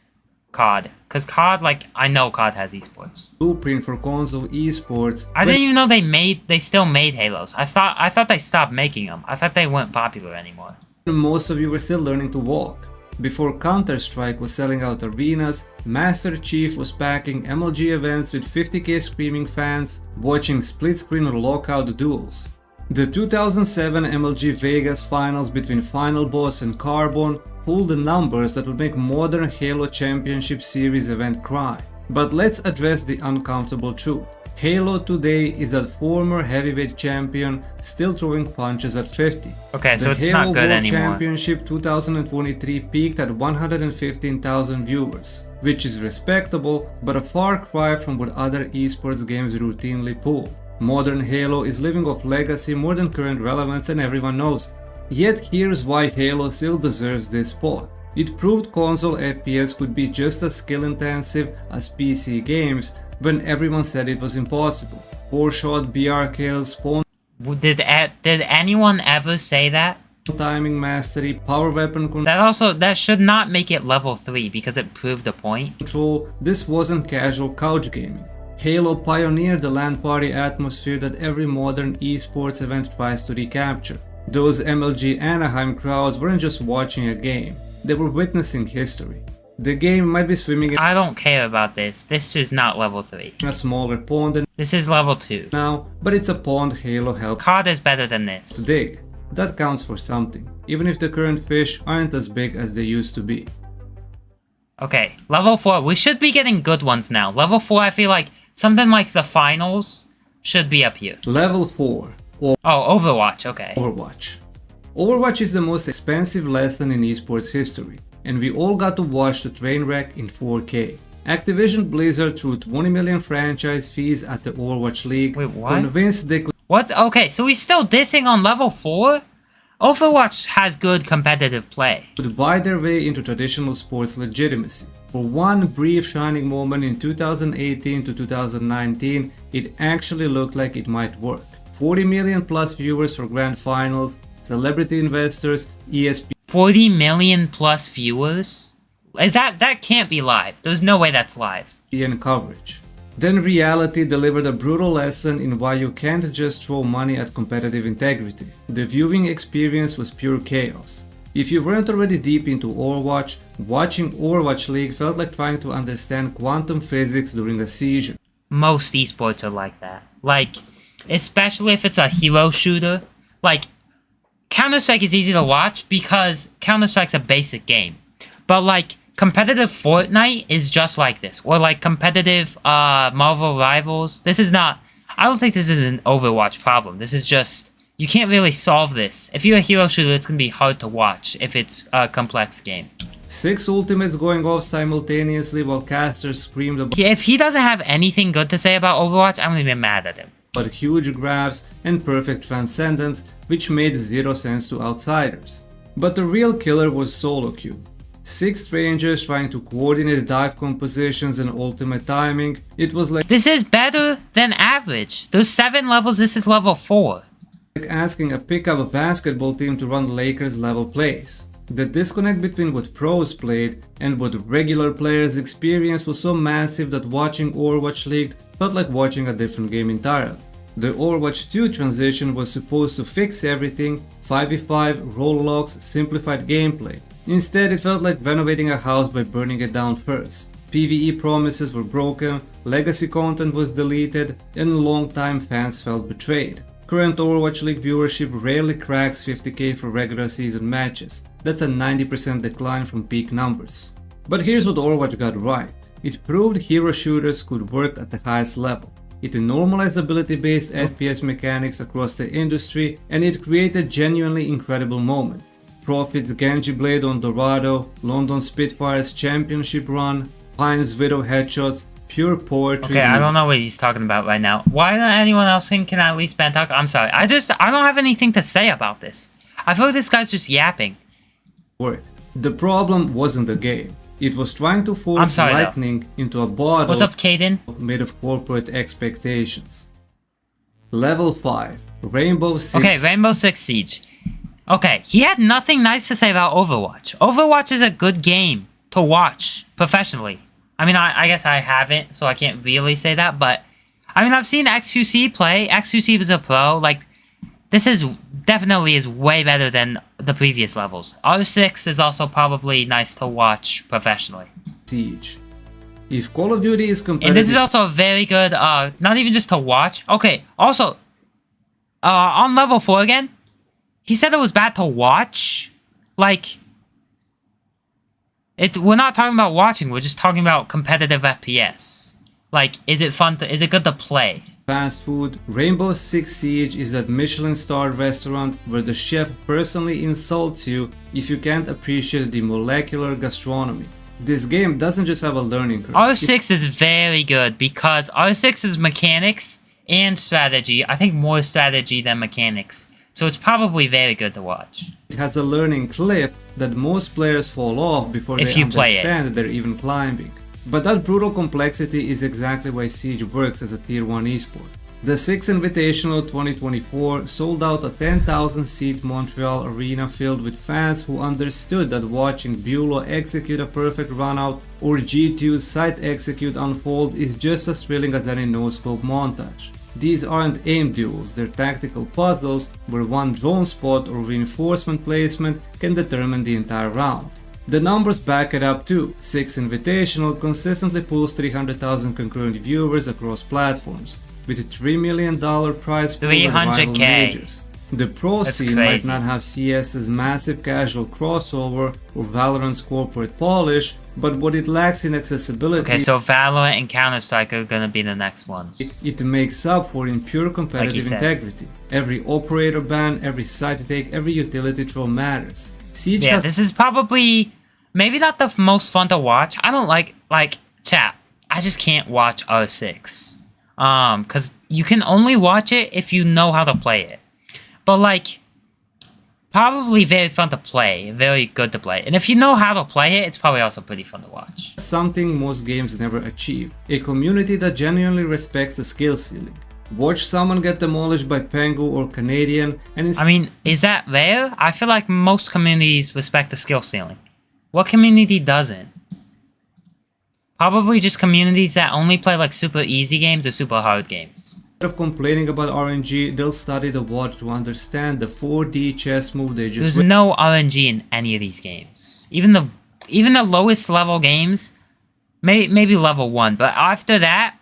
COD. Because COD, like, I know COD has esports. Blueprint for console esports. I didn't even know they still made Halos. I thought they stopped making them. I thought they weren't popular anymore. Most of you were still learning to walk. Before Counter-Strike was selling out arenas, Master Chief was packing MLG events with 50k screaming fans, watching split-screen or lockout duels. The 2007 MLG Vegas finals between Final Boss and Carbon pulled the numbers that would make modern Halo Championship Series event cry. But let's address the uncomfortable truth. Halo today is that former heavyweight champion still throwing punches at 50. Okay, so the it's Halo not good World anymore. Championship 2023 peaked at 115,000 viewers, which is respectable, but a far cry from what other esports games routinely pull. Modern Halo is living off legacy more than current relevance and everyone knows it. Yet here's why Halo still deserves this spot. It proved console FPS could be just as skill intensive as PC games when everyone said it was impossible. 4-shot BR kills, spawn... Did anyone ever say that? Timing mastery, power weapon that should not make it level 3 because it proved the point. Control. This wasn't casual couch gaming. Halo pioneered the LAN party atmosphere that every modern esports event tries to recapture. Those MLG Anaheim crowds weren't just watching a game, they were witnessing history. The game might be swimming in... I don't care about this. This is not level 3. A smaller pond than... This is level 2. Now, but it's a pond Halo helped... COD is better than this. Dig. That counts for something, even if the current fish aren't as big as they used to be. Okay, level 4. We should be getting good ones now. Level 4, I feel like something like the finals should be up here. Level 4. Overwatch, okay. Overwatch. Overwatch is the most expensive lesson in esports history, and we all got to watch the train wreck in 4K. Activision Blizzard threw 20 million franchise fees at the Overwatch League. Wait, what? Convinced they could... What? Okay, so he's still dissing on level 4? Overwatch has good competitive play. Could buy their way into traditional sports legitimacy. For one brief shining moment in 2018 to 2019, it actually looked like it might work. 40 million plus viewers for grand finals, celebrity investors, ESPN. 40 million plus viewers? Is that can't be live. There's no way that's live. Coverage. Then reality delivered a brutal lesson in why you can't just throw money at competitive integrity. The viewing experience was pure chaos. If you weren't already deep into Overwatch, watching Overwatch League felt like trying to understand quantum physics during a seizure. Most esports are like that. Like, especially if it's a hero shooter. Like, Counter-Strike is easy to watch because Counter-Strike's a basic game. But like, competitive Fortnite is just like this. Or like competitive Marvel Rivals. This is not... I don't think this is an Overwatch problem. This is just... You can't really solve this. If you're a hero shooter, it's gonna be hard to watch if it's a complex game. 6 ultimates going off simultaneously while casters screamed about... If he doesn't have anything good to say about Overwatch, I'm gonna be mad at him. but huge graphs and perfect transcendence, which made zero sense to outsiders. But the real killer was solo queue. 6 strangers trying to coordinate dive compositions and ultimate timing. It was like this is better than average. Those 7 levels, this is level 4. Like asking a pickup basketball team to run Lakers level plays. The disconnect between what pros played and what regular players experienced was so massive that watching Overwatch League felt like watching a different game entirely. The Overwatch 2 transition was supposed to fix everything, 5v5, role locks, simplified gameplay. Instead, it felt like renovating a house by burning it down first. PvE promises were broken, legacy content was deleted, and longtime fans felt betrayed. Current Overwatch League viewership rarely cracks 50k for regular season matches. That's a 90% decline from peak numbers. But here's what Overwatch got right. It proved hero shooters could work at the highest level. It normalized ability-based FPS mechanics across the industry, and it created genuinely incredible moments. Profit's Genji Blade on Dorado, London Spitfire's championship run, Pine's Widow headshots, pure poetry. Okay, I don't know what he's talking about right now. Why don't anyone else think can at least ban talk? I'm sorry. I don't have anything to say about this. I feel like this guy's just yapping. The problem wasn't the game. It was trying to force lightning into a bottle. What's up, Caden? Made of corporate expectations. Level 5, Rainbow Six. Okay, Rainbow Six Siege. Okay, he had nothing nice to say about Overwatch. Overwatch is a good game to watch professionally. I mean, I guess I haven't, so I can't really say that, but I mean, I've seen XQC play. XQC was a pro. Like, this is definitely is way better than the previous levels. R6 is also probably nice to watch professionally. Siege. If Call of Duty is competitive, and this is also a very good, not even just to watch. Okay, also, on level 4 again, he said it was bad to watch. Like, we're not talking about watching, we're just talking about competitive FPS. Like, is it good to play? Fast food. Rainbow Six Siege is that Michelin-starred restaurant where the chef personally insults you if you can't appreciate the molecular gastronomy. This game doesn't just have a learning curve. R6 is very good because R6 is mechanics and strategy. I think more strategy than mechanics. So it's probably very good to watch. It has a learning cliff that most players fall off before they understand that they're even climbing. But that brutal complexity is exactly why Siege works as a tier 1 esport. The 6 Invitational 2024 sold out a 10,000 seat Montreal arena filled with fans who understood that watching Bulow execute a perfect runout or G2's site execute unfold is just as thrilling as any no-scope montage. These aren't aim duels, they're tactical puzzles where one drone spot or reinforcement placement can determine the entire round. The numbers back it up too. 6 Invitational consistently pulls 300,000 concurrent viewers across platforms, with a $3 million prize pool at rival majors. The pro scene might not have CS's massive casual crossover or Valorant's corporate polish, but what it lacks in accessibility... Okay, so Valorant and Counter-Strike are gonna be the next ones. It makes up for in pure competitive integrity. Every operator ban, every site take, every utility throw matters. Siege this is probably maybe not the most fun to watch. I don't like chat. I just can't watch R6. Cause you can only watch it if you know how to play it. But like probably very fun to play, very good to play. And if you know how to play it, it's probably also pretty fun to watch. Something most games never achieve. A community that genuinely respects the skill ceiling. Watch someone get demolished by Pengu or Canadian and I mean, is that rare? I feel like most communities respect the skill ceiling. What community doesn't? Probably just communities that only play like super easy games or super hard games. Instead of complaining about RNG, they'll study the water to understand the 4D chess move they just... There's no RNG in any of these games. Even the lowest level games, maybe level 1, but after that,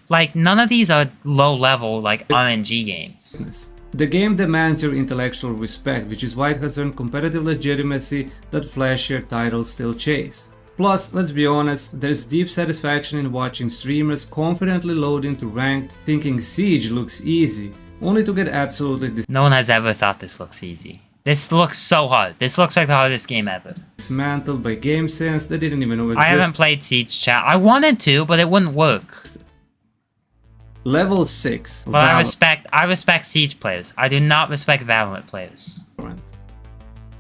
like, none of these are low-level, like, RNG games. The game demands your intellectual respect, which is why it has earned competitive legitimacy that flashier titles still chase. Plus, let's be honest, there's deep satisfaction in watching streamers confidently load into ranked, thinking Siege looks easy, only to get absolutely No one has ever thought this looks easy. This looks so hard. This looks like the hardest game ever. Dismantled by game sense that didn't even know existed. I haven't played Siege, chat. I wanted to, but it wouldn't work. Level 6. Well, I respect Siege players. I do not respect Valorant players.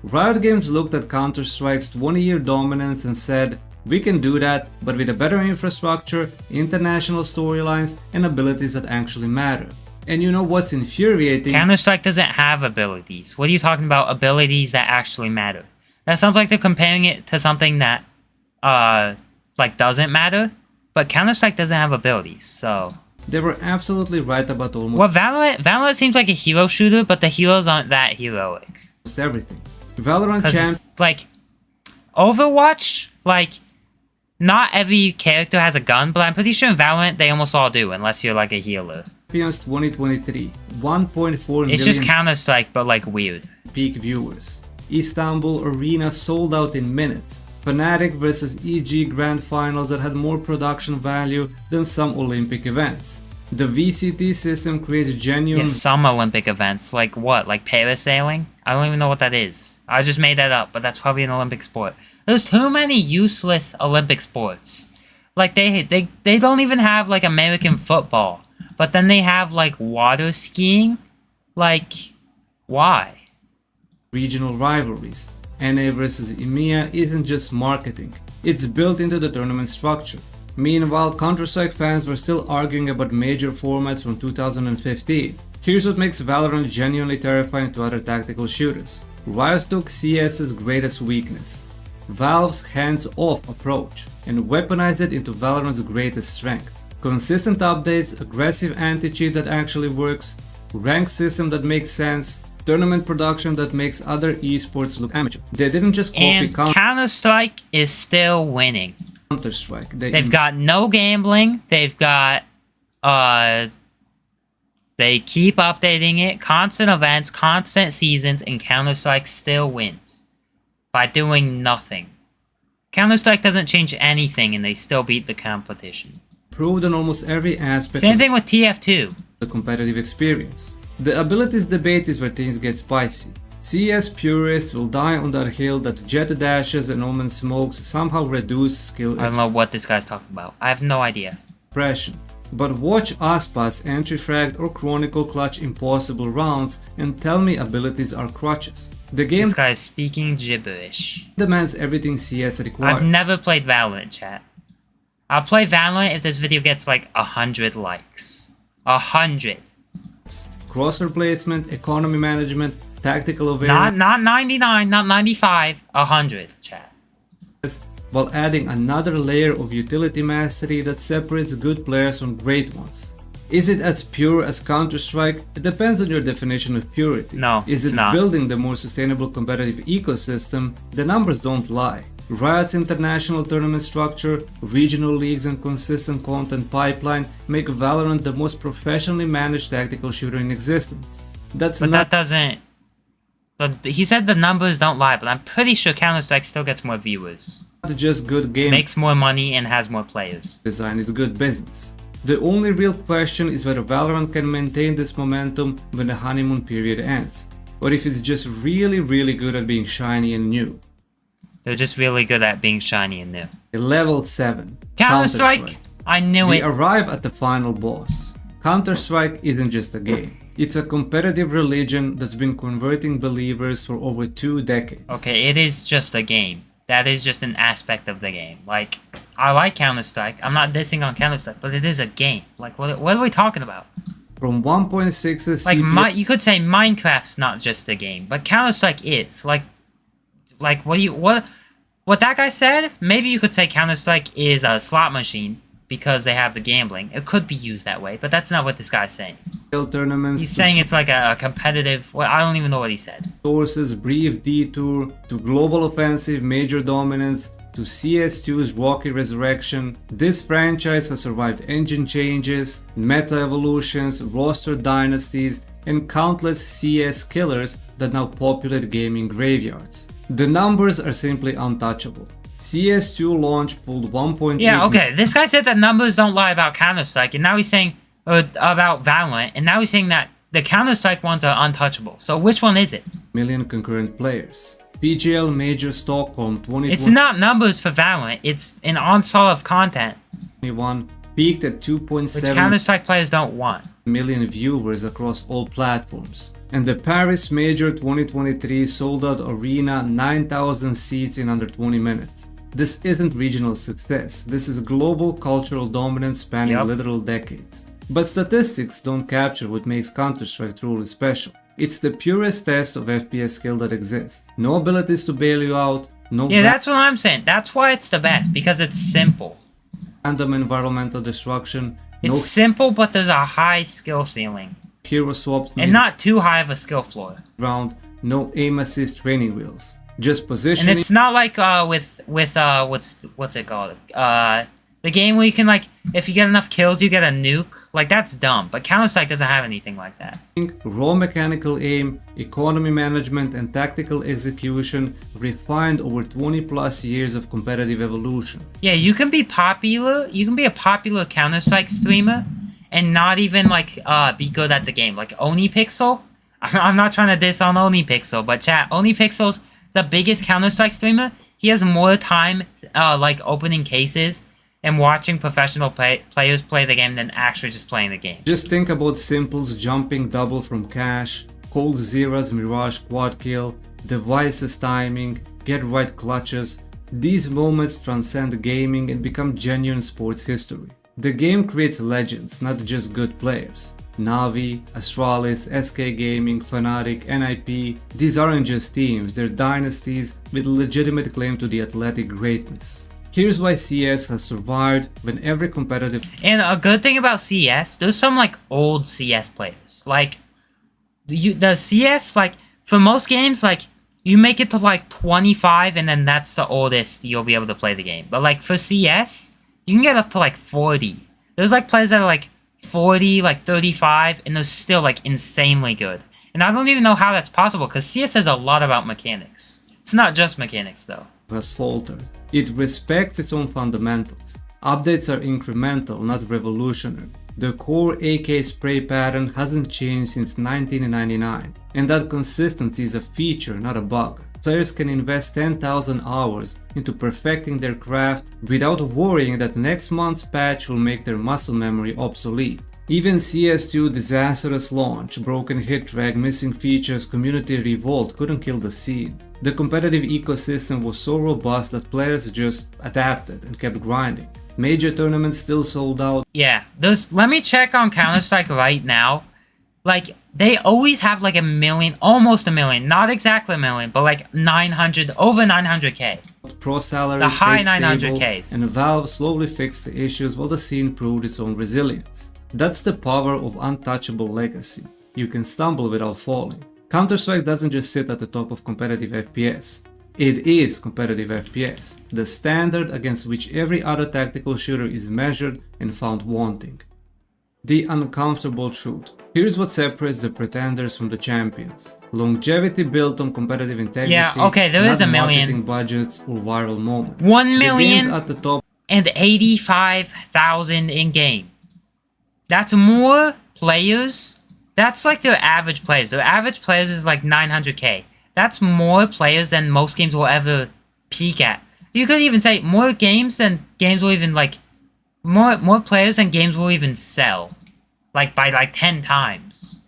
Riot Games looked at Counter-Strike's 20-year dominance and said, we can do that, but with a better infrastructure, international storylines, and abilities that actually matter. And you know what's infuriating? Counter-Strike doesn't have abilities. What are you talking about? Abilities that actually matter. That sounds like they're comparing it to something that, like, doesn't matter. But Counter-Strike doesn't have abilities, so... They were absolutely right about almost... Well, Valorant seems like a hero shooter, but the heroes aren't that heroic. Everything. Valorant champ... Like, Overwatch, like, not every character has a gun, but I'm pretty sure in Valorant they almost all do, unless you're like a healer. Champions 2023, 1.4 million... It's just Counter-Strike, but like weird. Peak viewers. Istanbul Arena sold out in minutes. Fnatic vs EG Grand Finals that had more production value than some Olympic events. The VCT system creates genuine... Yeah, some Olympic events. Like what? Like parasailing? I don't even know what that is. I just made that up, but that's probably an Olympic sport. There's too many useless Olympic sports. Like, they don't even have, like, American football. But then they have, like, water skiing? Like, why? Regional rivalries. NA versus EMEA isn't just marketing. It's built into the tournament structure. Meanwhile, Counter-Strike fans were still arguing about major formats from 2015. Here's what makes Valorant genuinely terrifying to other tactical shooters. Riot took CS's greatest weakness, Valve's hands-off approach, and weaponized it into Valorant's greatest strength. Consistent updates, aggressive anti-cheat that actually works, ranked system that makes sense, tournament production that makes other esports look amateur. They didn't just copy and Counter-Strike is still winning. Counter-Strike. They've got no gambling. They've got they keep updating it, constant events, constant seasons, and Counter-Strike still wins by doing nothing. Counter-Strike doesn't change anything and they still beat the competition. Proved on almost every aspect. Same thing with TF2. The competitive experience. The abilities debate is where things get spicy. CS purists will die on that hill that jet dashes and omen smokes somehow reduce skill. I don't know what this guy's talking about. I have no idea. Expression. But watch Aspas entry fragged or chronicle clutch impossible rounds and tell me abilities are crutches. The game this guy is speaking gibberish. Demands everything CS requires. I've never played Valorant, chat. I'll play Valorant if this video gets like 100 likes. 100. Crosshair placement, economy management, tactical awareness. Not 99, not 95, 100, chat. While adding another layer of utility mastery that separates good players from great ones. Is it as pure as Counter-Strike? It depends on your definition of purity. No, Is it not. Building the more sustainable competitive ecosystem? The numbers don't lie. Riot's international tournament structure, regional leagues, and consistent content pipeline make Valorant the most professionally managed tactical shooter in existence. But that doesn't... But he said the numbers don't lie, but I'm pretty sure Counter-Strike still gets more viewers. Not just good game. Makes more money and has more players. Design is good business. The only real question is whether Valorant can maintain this momentum when the honeymoon period ends, or if it's just really good at being shiny and new. They're just really good at being shiny and new. Level 7. Counter-Strike! I knew it! We arrive at the final boss. Counter-Strike isn't just a game. It's a competitive religion that's been converting believers for over 2 decades. Okay, it is just a game. That is just an aspect of the game. Like, I like Counter-Strike. I'm not dissing on Counter-Strike, but it is a game. Like, what are we talking about? From 1.6 like, you could say Minecraft's not just a game, but Counter-Strike is. Like, what that guy said? Maybe you could say Counter-Strike is a slot machine because they have the gambling. It could be used that way, but that's not what this guy's saying. Tournaments. He's saying it's like a competitive... Well, I don't even know what he said. Sources, brief detour, to global offensive, major dominance, to CS2's rocky resurrection. This franchise has survived engine changes, meta evolutions, roster dynasties, and countless CS killers that now populate gaming graveyards. The numbers are simply untouchable. CS2 launch pulled 1.8... Yeah, okay, this guy said that numbers don't lie about Counter-Strike, and now he's saying about Valorant, and now he's saying that the Counter-Strike ones are untouchable. So which one is it? Million concurrent players. PGL Major Stockholm 2021. It's not numbers for Valorant, it's an onslaught of content. peaked at Which 2.7 Counter-Strike players don't want. million viewers across all platforms. And the Paris Major 2023 sold out arena 9,000 seats in under 20 minutes. This isn't regional success, this is global cultural dominance spanning literal decades. But statistics don't capture what makes Counter-Strike truly special. It's the purest test of FPS skill that exists. No abilities to bail you out, no that's what I'm saying. That's why it's the best, because it's simple. random environmental destruction, It's simple, but there's a high skill ceiling. hero swaps And not too high of a skill floor. round, no aim assist training wheels. Just And positioning. it's not like with what's it called? The game where you can, like, if you get enough kills, you get a nuke. Like, that's dumb. But Counter-Strike doesn't have anything like that. Raw mechanical aim, economy management, and tactical execution refined over 20 plus years of competitive evolution. Yeah, you can be popular. You can be a popular Counter-Strike streamer and not even, like, be good at the game. Like, OniPixel. I'm not trying to diss on OniPixel, but chat, OniPixel's the biggest Counter-Strike streamer. He has more time, like, opening cases and watching professional players play the game than actually just playing the game. Just think about Simple's jumping double from cash, Cold Zera's Mirage quad kill, Device's timing, get right clutches. These moments transcend gaming and become genuine sports history. The game creates legends, not just good players. Navi, Astralis, SK Gaming, Fnatic, NIP, these aren't just teams, they're dynasties with legitimate claim to the athletic greatness. Here's why CS has survived when every competitive... And a good thing about CS, there's some, like, old CS players. Like, the CS, like, for most games, like, you make it to, like, 25, and then that's the oldest you'll be able to play the game. But, like, for CS, you can get up to, like, 40. There's, like, players that are, like, 40, like, 35, and they're still, like, insanely good. And I don't even know how that's possible, because CS has a lot about mechanics. It's not just mechanics, though. Has faltered. It respects its own fundamentals. Updates are incremental, not revolutionary. The core AK spray pattern hasn't changed since 1999, and that consistency is a feature, not a bug. Players can invest 10,000 hours into perfecting their craft without worrying that next month's patch will make their muscle memory obsolete. Even CS2 disastrous launch, broken hit track, missing features, community revolt couldn't kill the scene. The competitive ecosystem was so robust that players just adapted and kept grinding. Major tournaments still sold out. Yeah, let me check on Counter-Strike right now. Like, they always have like 1 million, almost 1 million, not exactly 1 million, but like 900, over 900k. Pro salaries the high stayed 900ks. And Valve slowly fixed the issues while the scene proved its own resilience. That's the power of untouchable legacy. You can stumble without falling. Counter-Strike doesn't just sit at the top of competitive FPS. It is competitive FPS, the standard against which every other tactical shooter is measured and found wanting. The uncomfortable truth. Here's what separates the pretenders from the champions. Longevity built on competitive integrity. Yeah, okay, there is not 1 million. marketing budgets or viral moments. 1 million The games at the top and 85,000 in game. That's more players. That's like their average players. Their average players is like 900k. That's more players than most games will ever peak at. You could even say more games than games will even like more players than games will even sell. Like by like 10 times.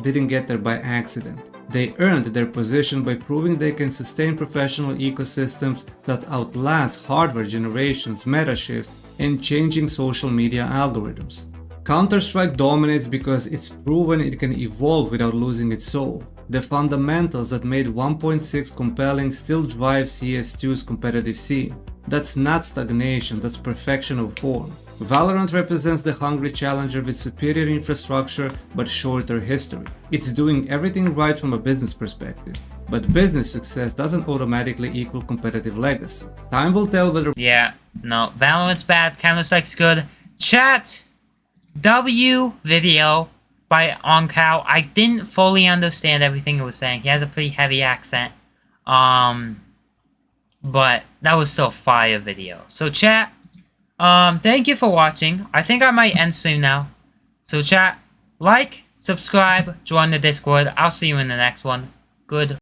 didn't get there by accident. They earned their position by proving they can sustain professional ecosystems that outlast hardware generations, meta shifts, and changing social media algorithms. Counter-Strike dominates because it's proven it can evolve without losing its soul. The fundamentals that made 1.6 compelling still drive CS2's competitive scene. That's not stagnation, that's perfection of form. Valorant represents the hungry challenger with superior infrastructure but shorter history. It's doing everything right from a business perspective. But business success doesn't automatically equal competitive legacy. Time will tell whether— Yeah, no, Valorant's bad, Counter-Strike's good. Chat! W video by OnCow. I didn't fully understand everything he was saying. He has a pretty heavy accent. But that was still a fire video. So chat, thank you for watching. I think I might end stream now. So chat, like, subscribe, join the Discord. I'll see you in the next one. Good.